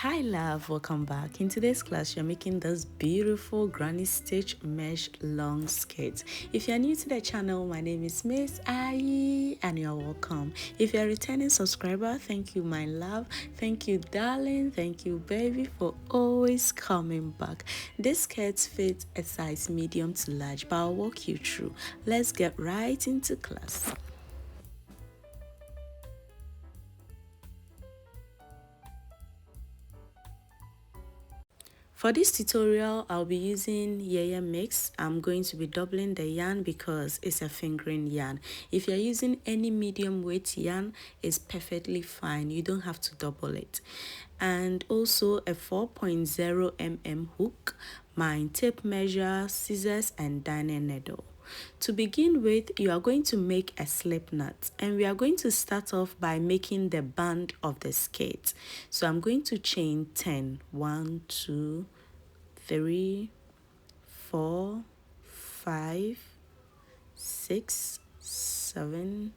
Hi love, welcome back. In today's class you're making this beautiful granny stitch mesh long skirt. If you're new to the channel, my name is Miss Ayi and you're welcome. If you're a returning subscriber, thank you my love, thank you darling, thank you baby for always coming back. This skirt fits a size medium to large, but I'll walk you through. Let's get right into class. For this tutorial, I'll be using mix. I'm going to be doubling the yarn because it's a fingering yarn. If you're using any medium weight yarn, it's perfectly fine. You don't have to double it. And also a 4.0 mm hook, my tape measure, scissors, and darning needle. To begin with, you are going to make a slip knot, and we are going to start off by making the band of the skirt. So I'm going to chain 10. 1, 2, 3, 4, 5, 6, 7,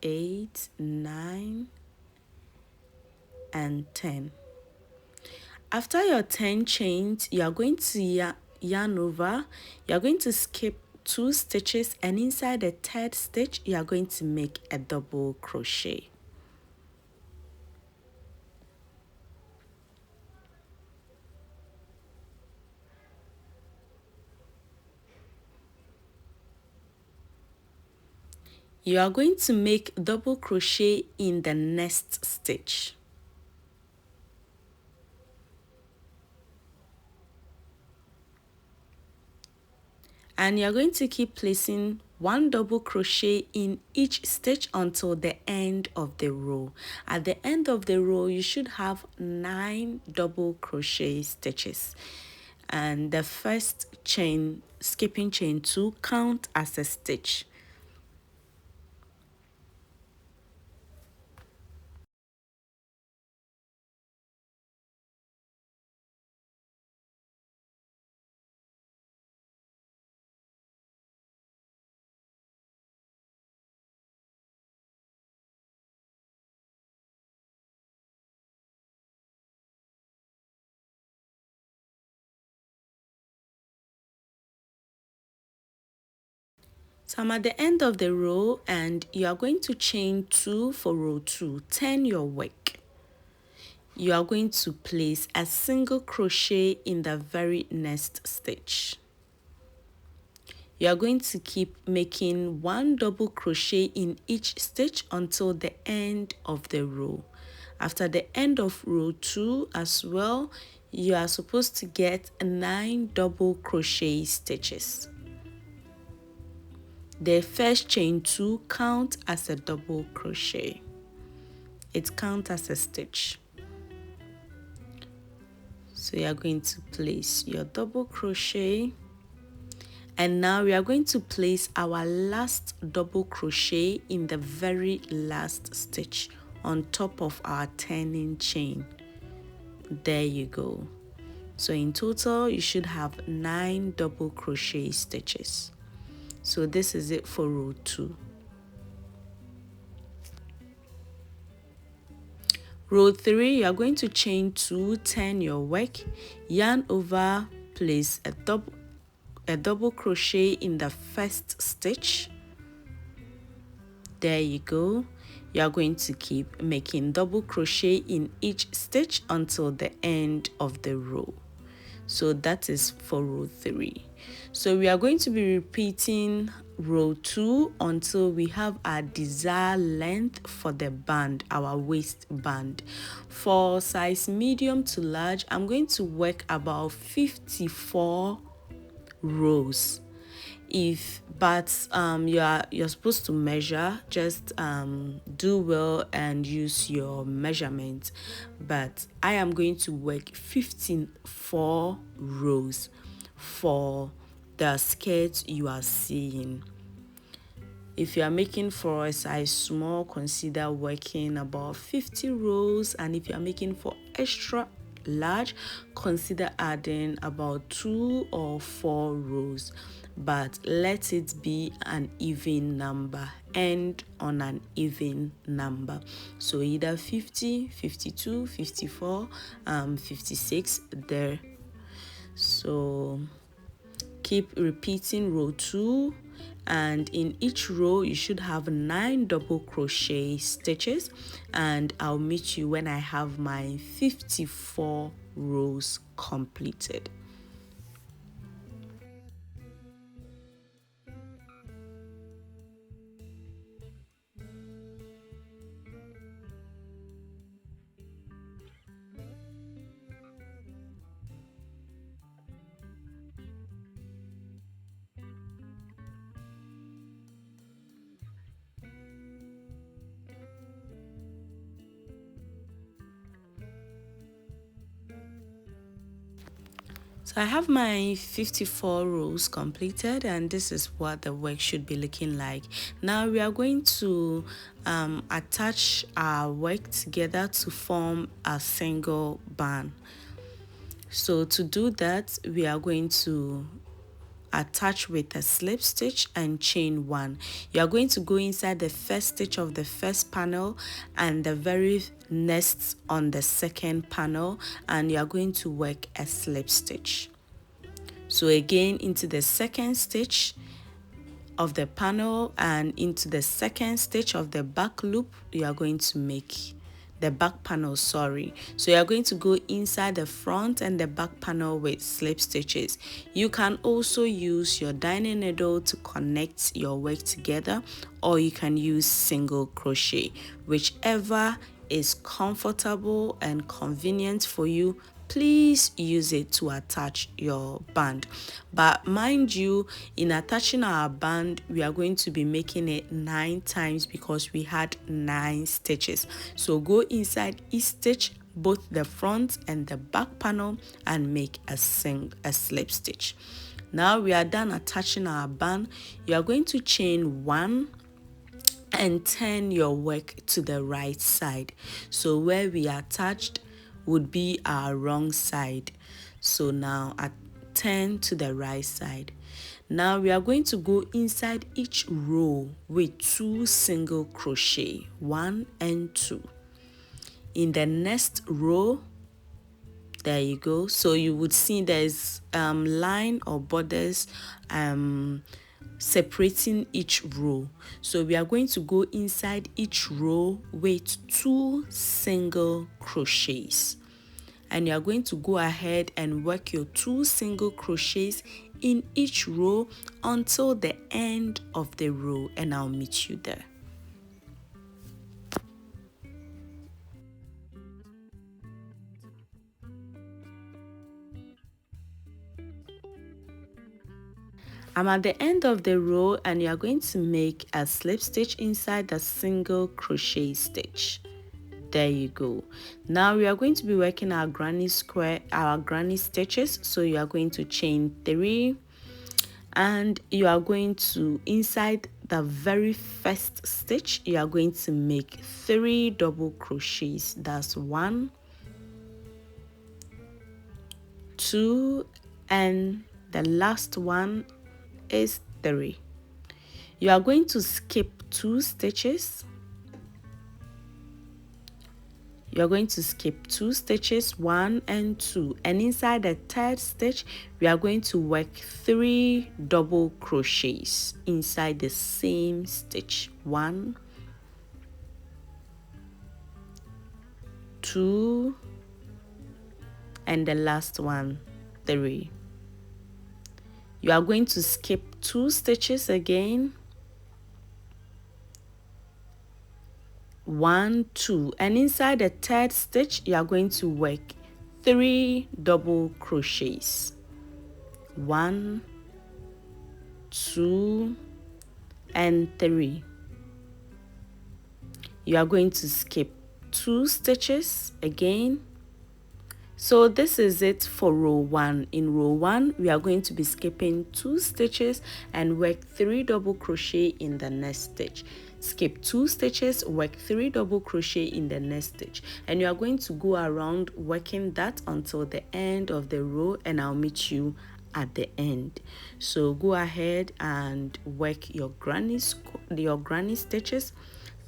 8, 9, and 10. After your 10 chains, you are going to yarn over. You are going to skip 2 stitches, and inside the 3rd stitch you are going to make a double crochet. You are going to make double crochet in the next stitch. And you're going to keep placing 1 double crochet in each stitch until the end of the row. At the end of the row, you should have 9 double crochet stitches. And the first chain, skipping chain 2, count as a stitch. So I'm at the end of the row, and you are going to chain 2 for row 2. Turn your work. You are going to place a single crochet in the very next stitch. You are going to keep making 1 double crochet in each stitch until the end of the row. After the end of row 2 as well, you are supposed to get 9 double crochet stitches. The first chain 2 count as a double crochet. It counts as a stitch. So you are going to place your double crochet, and now we are going to place our last double crochet in the very last stitch on top of our turning chain. There you go. So in total you should have 9 double crochet stitches. So this is it for row 2. Row 3, you are going to chain 2, turn your work, yarn over, place a double crochet in the first stitch. There you go. You are going to keep making double crochet in each stitch until the end of the row. So that is for row 3. So we are going to be repeating row 2 until we have our desired length for the band, our waistband. For size medium to large, I'm going to work about 54 rows. You're supposed to measure, just do well and use your measurement, but I am going to work 54 rows for the skirt you are seeing. If you are making for a size small, consider working about 50 rows, and if you are making for extra large, consider adding about 2 or 4 rows, but let it be an even number. End on an even number, so either 50, 52, 54, 56 there. So keep repeating row 2, and in each row you should have 9 double crochet stitches, and I'll meet you when I have my 54 rows completed. So I have my 54 rows completed, and this is what the work should be looking like. Now we are going to attach our work together to form a single band. So to do that, we are going to attach with a slip stitch and chain 1. You are going to go inside the first stitch of the first panel and the very next on the second panel, and you are going to work a slip stitch. So again, into the second stitch of the panel and into the second stitch of the back loop, you are going to make the back panel, so you are going to go inside the front and the back panel with slip stitches. You can also use your darning needle to connect your work together, or you can use single crochet, whichever is comfortable and convenient for you. Please use it to attach your band. But mind you, in attaching our band, we are going to be making it 9 times because we had 9 stitches. So go inside each stitch, both the front and the back panel, and make a slip stitch. Now we are done attaching our band. You are going to chain 1 and turn your work to the right side. So where we attached would be our wrong side. So now I turn to the right side. Now we are going to go inside each row with 2 single crochet, 1 and 2. In the next row, there you go. So you would see there's line or borders separating each row. So we are going to go inside each row with 2 single crochets, and you are going to go ahead and work your 2 single crochets in each row until the end of the row, and I'll meet you there. I'm at the end of the row, and you are going to make a slip stitch inside the single crochet stitch. There you go. Now we are going to be working our granny stitches. So you are going to chain 3, and you are going to, inside the very first stitch, you are going to make 3 double crochets. That's 1, 2, and the last one is 3. You are going to skip 2 stitches. You're going to skip 2 stitches, 1 and 2, and inside the third stitch we are going to work 3 double crochets inside the same stitch. 1, 2, and the last one, 3. You are going to skip 2 stitches again, 1, 2, and inside the third stitch you are going to work 3 double crochets. 1, 2, and 3. You are going to skip 2 stitches again. So this is it for row 1. In row 1, we are going to be skipping 2 stitches and work 3 double crochet in the next stitch. skip 2 stitches, work 3 double crochet in the next stitch, and you are going to go around working that until the end of the row, and I'll meet you at the end. So go ahead and work your granny stitches,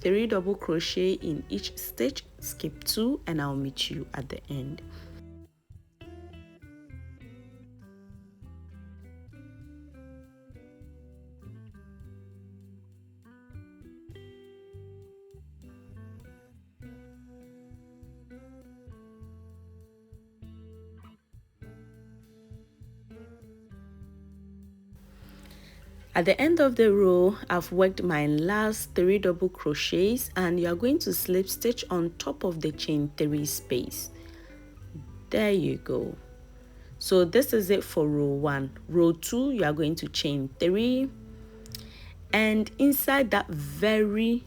3 double crochet in each stitch, skip 2, and I'll meet you at the end. At the end of the row, I've worked my last 3 double crochets, and you are going to slip stitch on top of the chain 3 space. There you go. So this is it for row 1. Row 2, you are going to chain 3, and inside that very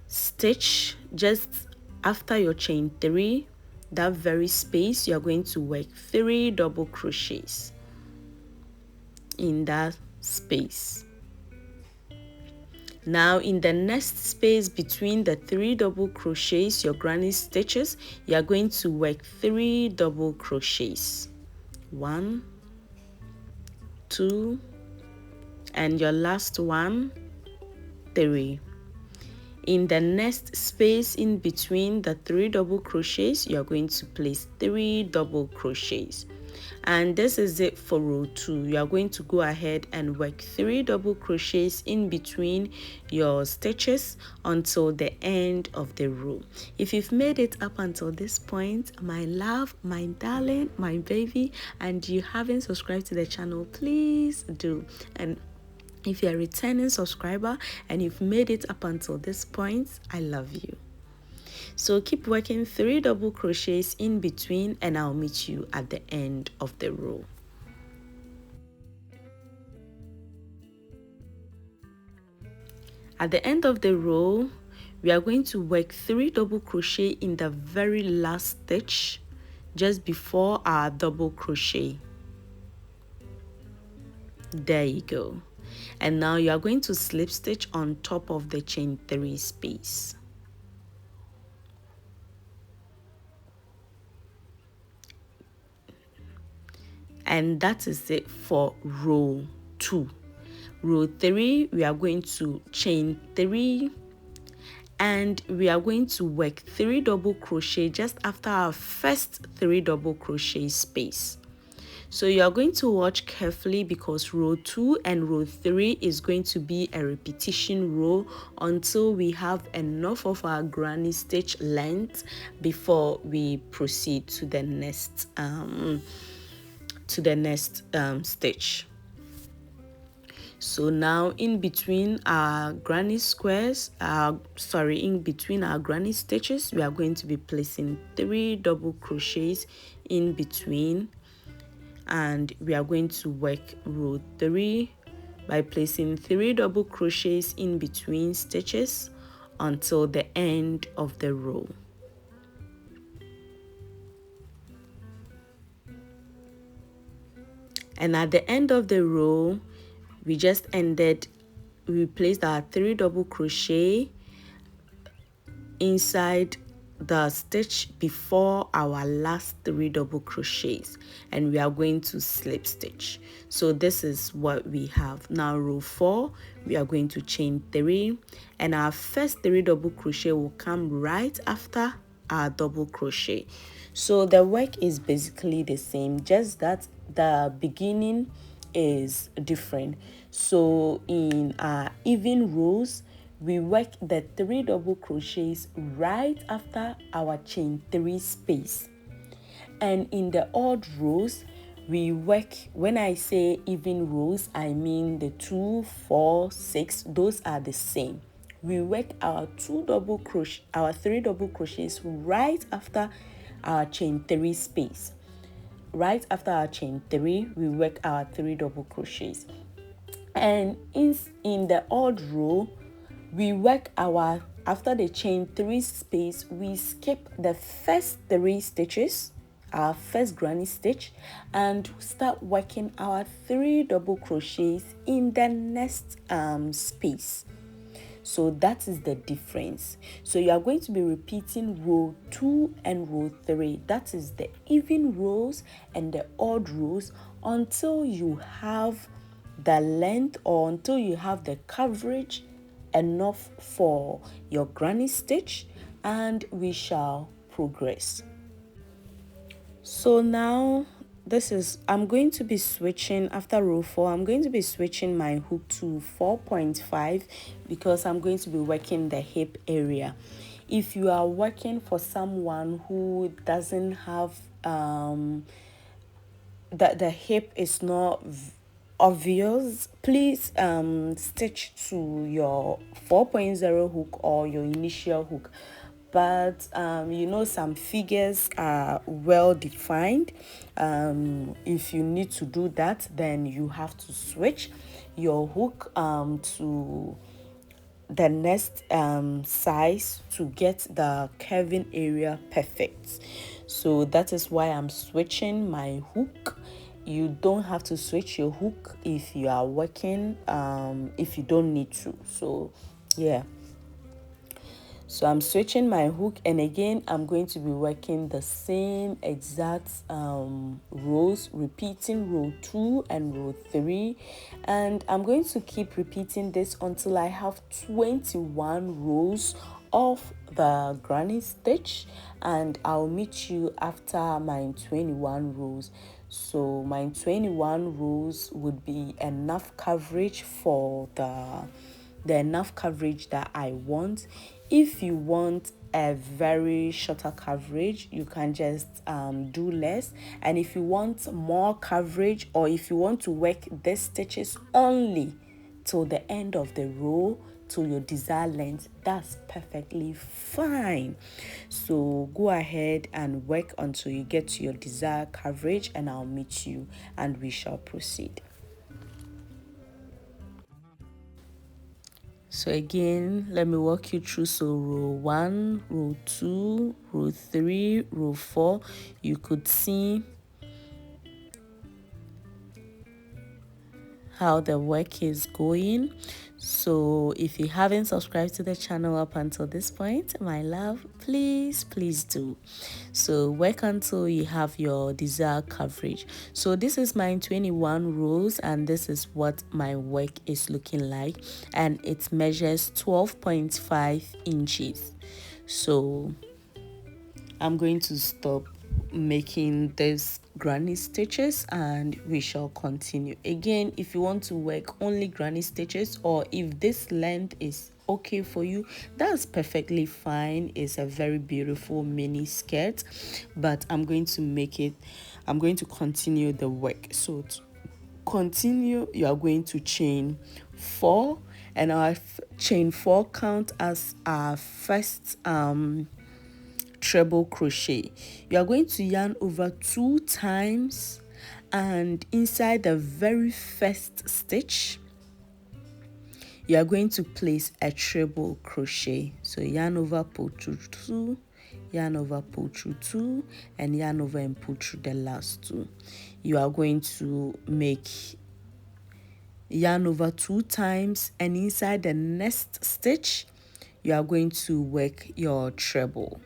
stitch, just after your chain 3, that very space, you are going to work 3 double crochets in that space. Now in the next space between the 3 double crochets, your granny stitches, you are going to work 3 double crochets. 1, 2, and your last one, 3. In the next space in between the 3 double crochets, you are going to place 3 double crochets. And this is it for row 2. You are going to go ahead and work 3 double crochets in between your stitches until the end of the row. If you've made it up until this point, my love, my darling, my baby, and you haven't subscribed to the channel, please do. And if you're a returning subscriber and you've made it up until this point, I love you. So keep working 3 double crochets in between, and I'll meet you at the end of the row. At the end of the row, we are going to work 3 double crochet in the very last stitch just before our double crochet. There you go. And now you are going to slip stitch on top of the chain 3 space. And that is it for row 2. Row 3, we are going to chain 3, and we are going to work 3 double crochet just after our first 3 double crochet space. So you are going to watch carefully, because row 2 and row 3 is going to be a repetition row until we have enough of our granny stitch length before we proceed to the next stitch. So now in between our granny squares, in between our granny stitches, we are going to be placing 3 double crochets in between, and we are going to work row 3 by placing 3 double crochets in between stitches until the end of the row. And at the end of the row, we placed our 3 double crochet inside the stitch before our last 3 double crochets, and we are going to slip stitch. So this is what we have. Now row 4, we are going to chain 3, and our first 3 double crochet will come right after our double crochet. So the work is basically the same, just that the beginning is different. So in our even rows, we work the 3 double crochets right after our chain 3 space, and in the odd rows we work, when I say even rows, I mean the 2, 4, 6, those are the same. We work our 3 double crochets right after our chain 3 space. Right after our chain 3, we work our 3 double crochets, and in the odd row, we work after the chain 3 space, we skip the first 3 stitches, our first granny stitch, and start working our 3 double crochets in the next space. So that is the difference. So you are going to be repeating row 2 and row 3. That is the even rows and the odd rows until you have the length, or until you have the coverage enough for your granny stitch, and we shall progress. So now I'm going to be switching after row 4. I'm going to be switching my hook to 4.5 because I'm going to be working the hip area. If you are working for someone who doesn't have that the hip is not obvious, please stitch to your 4.0 hook or your initial hook. But some figures are well defined. If you need to do that, then you have to switch your hook to the next size to get the curving area perfect. So that is why I'm switching my hook. You don't have to switch your hook if you are working, if you don't need to. So yeah, so I'm switching my hook, and again I'm going to be working the same exact rows, repeating row 2 and row 3, and I'm going to keep repeating this until I have 21 rows of the granny stitch, and I'll meet you after my 21 rows. So my 21 rows would be enough coverage for the enough coverage that I want. If you want a very shorter coverage, you can just do less, and if you want more coverage, or if you want to work these stitches only till the end of the row, to your desired length, that's perfectly fine. So go ahead and work until you get to your desired coverage, and I'll meet you and we shall proceed. So again, let me walk you through. So row 1, row 2, row 3, row 4, you could see how the work is going. So if you haven't subscribed to the channel up until this point, my love, please do. So work until you have your desired coverage. So this is my 21 rows, and this is what my work is looking like, and it measures 12.5 inches. So I'm going to stop making these granny stitches and we shall continue. Again, if you want to work only granny stitches, or if this length is okay for you, that's perfectly fine. It's a very beautiful mini skirt, but I'm going to continue the work. So to continue, you are going to chain 4, and our chain 4 count as our first treble crochet. You are going to yarn over 2 times, and inside the very first stitch you are going to place a treble crochet. So yarn over, pull through 2, yarn over, pull through 2, and yarn over and pull through the last 2. You are going to make yarn over 2 times, and inside the next stitch you are going to work your treble.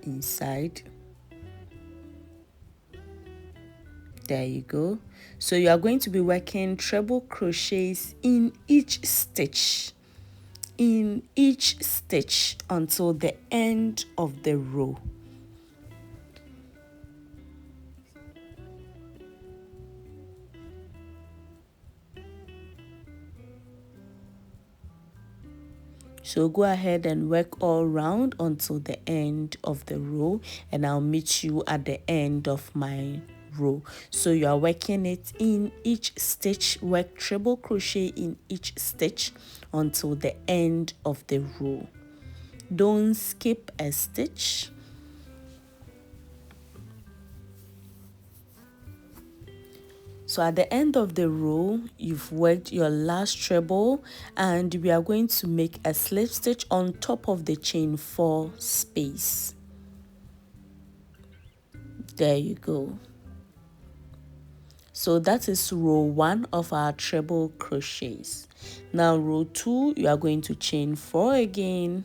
Inside, there you go. So you are going to be working treble crochets in each stitch until the end of the row. So go ahead and work all round until the end of the row, and I'll meet you at the end of my row. So you are working it in each stitch, work treble crochet in each stitch until the end of the row. Don't skip a stitch. So at the end of the row, you've worked your last treble, and we are going to make a slip stitch on top of the chain 4 space. There you go. So that is row 1 of our treble crochets. Now row 2, you are going to chain 4 again,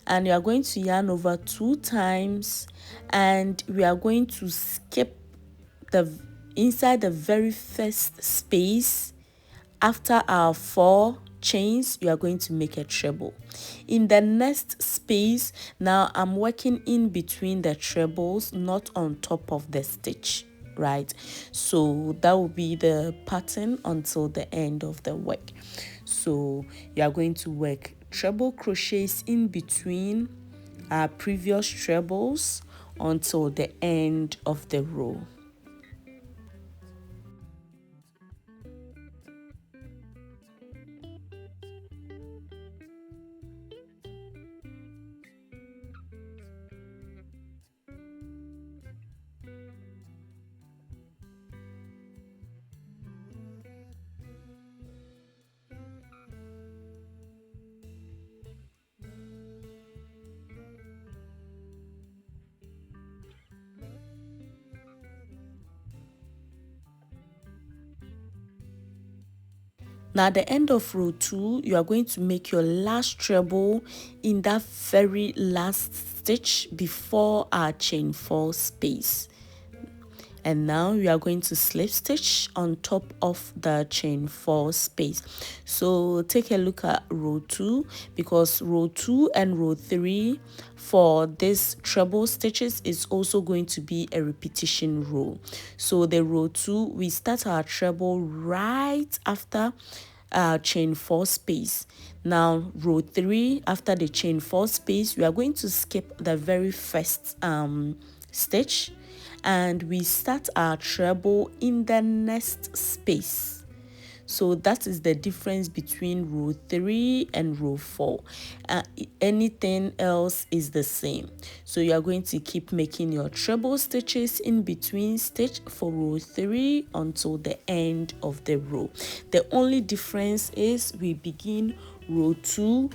and you are going to yarn over 2 times, and we are going to skip the inside the very first space. After our 4 chains, you are going to make a treble. In the next space, now I'm working in between the trebles, not on top of the stitch, right? So that will be the pattern until the end of the work. So you are going to work treble crochets in between our previous trebles until the end of the row. Now at the end of row 2, you are going to make your last treble in that very last stitch before our chain 4 space. And now we are going to slip stitch on top of the chain 4 space. So take a look at row 2, because row 2 and row 3 for this treble stitches is also going to be a repetition row. So the row 2, we start our treble right after chain 4 space. Now row 3, after the chain 4 space, we are going to skip the very first stitch, and we start our treble in the next space. So that is the difference between row 3 and row 4. Anything else is the same. So you are going to keep making your treble stitches in between stitch for row 3 until the end of the row. The only difference is we begin row 2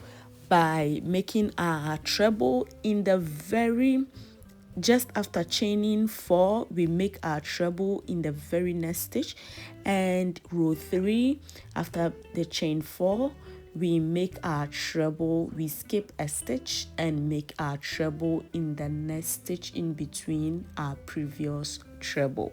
by making our treble in the very just after chaining 4, we make our treble in the very next stitch, and row 3, after the chain 4, we make our treble, we skip a stitch and make our treble in the next stitch in between our previous treble.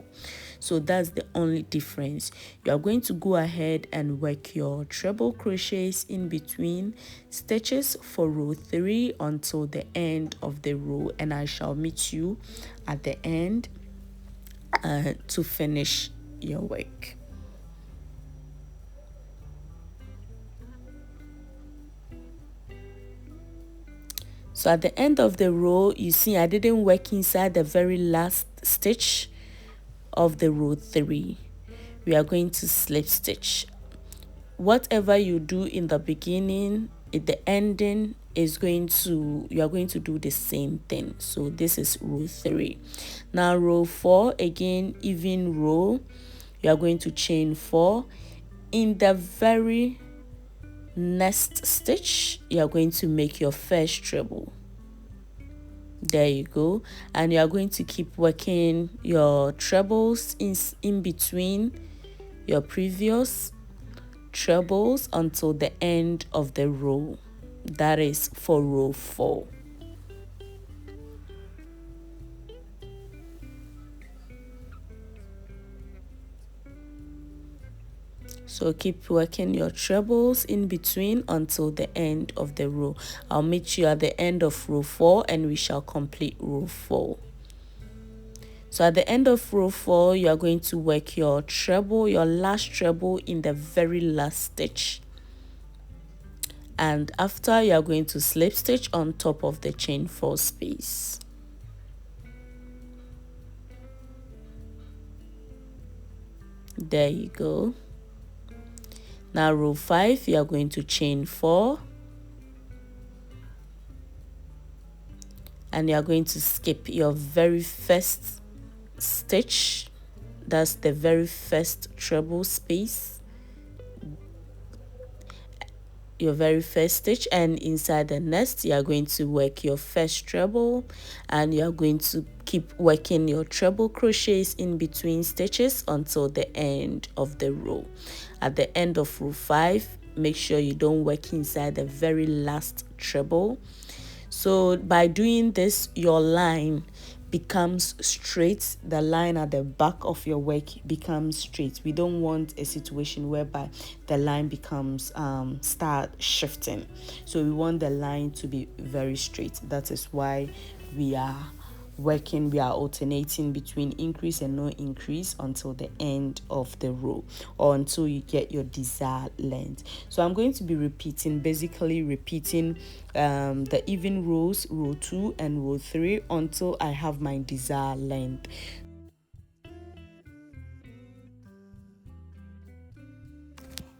So that's the only difference. You are going to go ahead and work your treble crochets in between stitches for row 3 until the end of the row, and I shall meet you at the end to finish your work. So at the end of the row, you see I didn't work inside the very last stitch of the row 3. We are going to slip stitch. Whatever you do in the beginning, at the ending is you are going to do the same thing. So this is row 3. Now row 4, again even row, you are going to chain 4. In the very next stitch, you are going to make your first treble. There you go, and you are going to keep working your trebles in between your previous trebles until the end of the row. That is for row 4. So keep working your trebles in between until the end of the row. I'll meet you at the end of row 4 and we shall complete row 4. So at the end of row 4, you are going to work your treble, your last treble in the very last stitch. And after, you are going to slip stitch on top of the chain 4 space. There you go. Now row 5, you are going to chain 4. And you are going to skip your very first stitch. That's the very first treble space. your very first stitch, and inside the nest you are going to work your first treble, and you are going to keep working your treble crochets in between stitches until the end of the row. At the end of row 5, make sure you don't work inside the very last treble. So by doing this, your line becomes straight. The line at the back of your work becomes straight. We don't want a situation whereby the line becomes start shifting. So we want the line to be very straight. That is why we are alternating between increase and no increase until the end of the row, or until you get your desired length. So I'm going to be basically repeating the even rows, row 2 and row 3, until I have my desired length.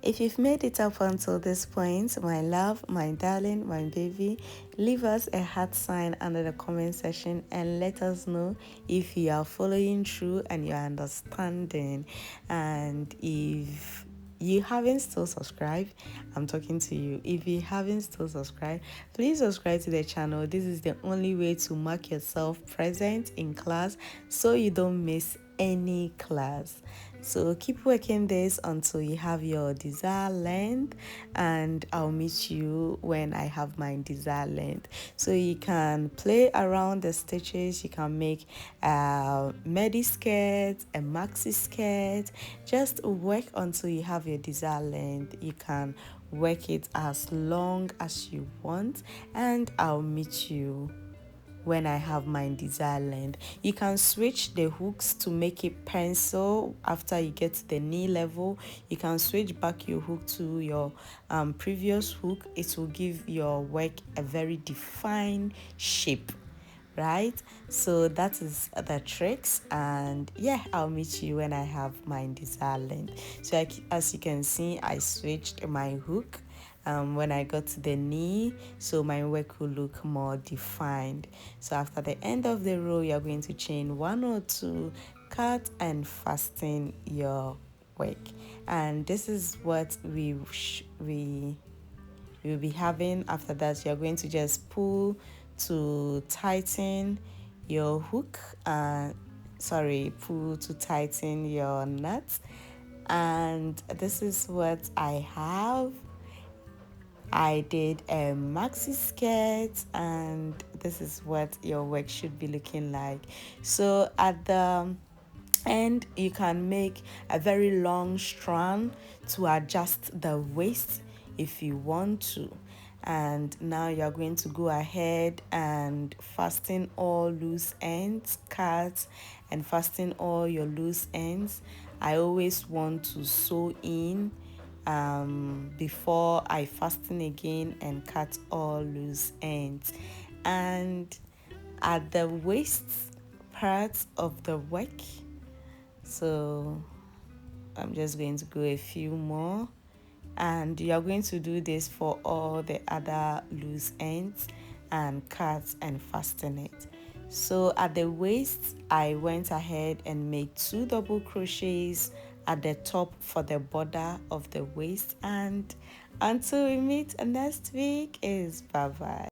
If you've made it up until this point, my love, my darling, my baby, leave us a heart sign under the comment section and let us know if you are following through and you're understanding. And if you haven't still subscribed, I'm talking to you. If you haven't still subscribed, please subscribe to the channel. This is the only way to mark yourself present in class so you don't miss any class. So keep working this until you have your desired length, and I'll meet you when I have my desired length. So you can play around the stitches. You can make a midi skirt, a maxi skirt. Just work until you have your desired length. You can work it as long as you want, and I'll meet you when I have my desired length. You can switch the hooks to make it pencil after you get to the knee level. You can switch back your hook to your previous hook. It will give your work a very defined shape, right? So that is the tricks, and yeah, I'll meet you when I have my desired length. So as you can see, I switched my hook when I got to the knee, so my work will look more defined. So after the end of the row, you're going to chain 1 or 2, cut and fasten your work. And this is what we will be having. After that, you're going to just pull to tighten your hook, pull to tighten your nut. And this is what I have. I did a maxi skirt, and this is what your work should be looking like. So at the end, you can make a very long strand to adjust the waist if you want to. And now you're going to go ahead and fasten all loose ends, cut and fasten all your loose ends. I always want to sew in before I fasten again and cut all loose ends. And at the waist part of the work, so I'm just going to go a few more, and you're going to do this for all the other loose ends and cut and fasten it. So at the waist, I went ahead and made 2 double crochets at the top for the border of the waist. And until we meet next week, is bye bye.